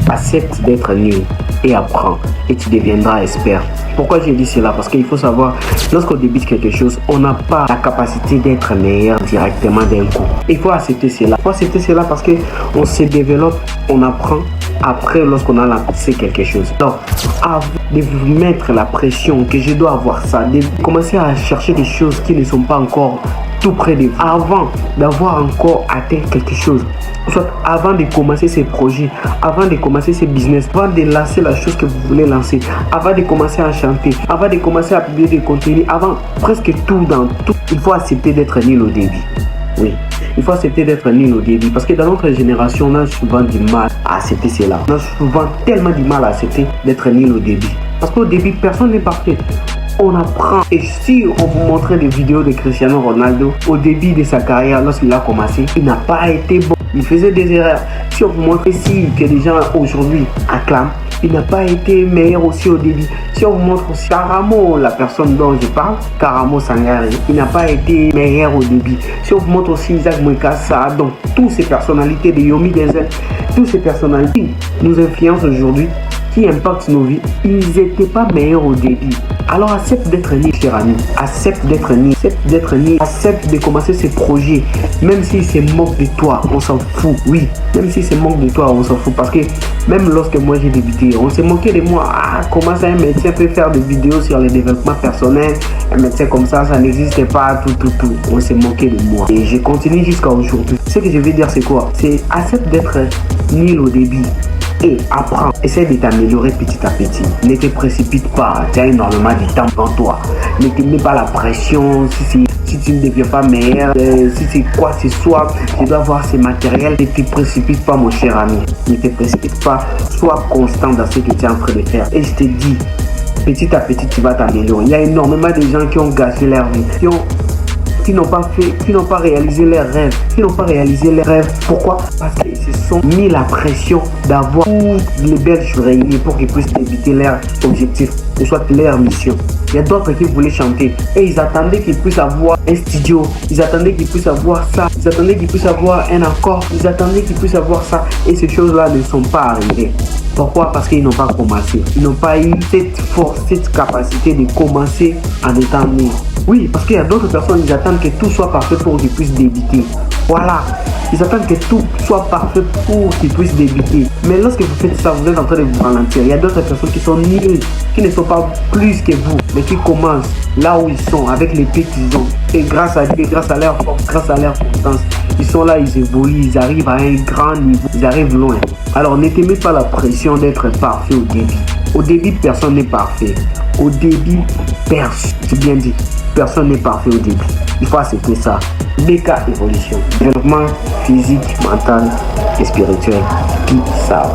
Accepte d'être nul et apprends et tu deviendras expert. Pourquoi j'ai dit cela? Parce qu'il faut savoir, lorsqu'on débute quelque chose, on n'a pas la capacité d'être meilleur directement d'un coup. Il faut accepter cela. Il faut accepter cela parce qu'on se développe, on apprend après lorsqu'on a lancé quelque chose. Alors, avant de vous mettre la pression que je dois avoir ça, de commencer à chercher des choses qui ne sont pas encore tout près de vous, avant d'avoir encore atteint quelque chose, soit avant de commencer ces projets, avant de commencer ces business, avant de lancer la chose que vous voulez lancer, avant de commencer à chanter, avant de commencer à publier des contenus, avant presque tout dans tout, il faut accepter d'être nul au début. Oui, il faut accepter d'être nul au début parce que dans notre génération, on a souvent du mal à accepter cela. On a souvent tellement du mal à accepter d'être nul au début. Parce qu'au début, personne n'est parfait. On apprend. Et si on vous montrait des vidéos de Cristiano Ronaldo, au début de sa carrière, lorsqu'il a commencé, il n'a pas été bon. Il faisait des erreurs. Si on vous montrait ici que les gens aujourd'hui acclament, il n'a pas été meilleur aussi au début. Si on vous montre aussi Karamo, la personne dont je parle, Karamo Sangare, il n'a pas été meilleur au début. Si on vous montre aussi Isaac Mwekassa, donc toutes ces personnalités de Yomi Denzel, toutes ces personnalités nous influencent aujourd'hui, qui impactent nos vies, ils n'étaient pas meilleurs au début. Alors accepte d'être nul, cher ami. Accepte d'être nul. Accepte d'être nul. Accepte de commencer ces projets. Même s'ils se moquent de toi, on s'en fout. Oui, même s'ils se moquent de toi, on s'en fout. Parce que même lorsque moi j'ai débuté, on s'est moqué de moi. Ah, comment ça un médecin peut faire des vidéos sur le développement personnel? Un médecin comme ça n'existait pas, tout. On s'est moqué de moi. Et je continue jusqu'à aujourd'hui. Ce que je veux dire, c'est quoi? C'est accepte d'être nul au début. Et apprends, essaie de t'améliorer petit à petit. Ne te précipite pas, tu as énormément de temps devant toi. Ne te mets pas la pression si tu ne deviens pas meilleur, si c'est quoi que ce soit, tu dois avoir ces matériels. Ne te précipite pas, mon cher ami. Ne te précipite pas, sois constant dans ce que tu es en train de faire. Et je te dis, petit à petit, tu vas t'améliorer. Il y a énormément de gens qui ont gâché leur vie, qui n'ont pas réalisé leurs rêves. Pourquoi? Parce qu'ils se sont mis la pression d'avoir toutes les belles choses réunies pour qu'ils puissent éviter leur objectif, que soit leur mission. Il y a d'autres qui voulaient chanter et ils attendaient qu'ils puissent avoir un studio, ils attendaient qu'ils puissent avoir ça, ils attendaient qu'ils puissent avoir un accord, ils attendaient qu'ils puissent avoir ça et ces choses-là ne sont pas arrivées. Pourquoi? Parce qu'ils n'ont pas commencé. Ils n'ont pas eu cette force, cette capacité de commencer en étant nés. Oui, parce qu'il y a d'autres personnes, ils attendent que tout soit parfait pour qu'ils puissent débuter. Voilà. Ils attendent que tout soit parfait pour qu'ils puissent débuter. Mais lorsque vous faites ça, vous êtes en train de vous ralentir. Il y a d'autres personnes qui sont nulles, qui ne sont pas plus que vous, mais qui commencent là où ils sont, avec les pieds qu'ils ont. Et grâce à Dieu, grâce à leur force, grâce à leur constance, ils sont là, ils évoluent, ils arrivent à un grand niveau, ils arrivent loin. Alors ne te mets pas la pression d'être parfait au début. Au début, personne n'est parfait. Au début, c'est bien dit, personne n'est parfait au début. Il faut accepter ça. BK Évolution. Développement physique, mental et spirituel. Qui savent.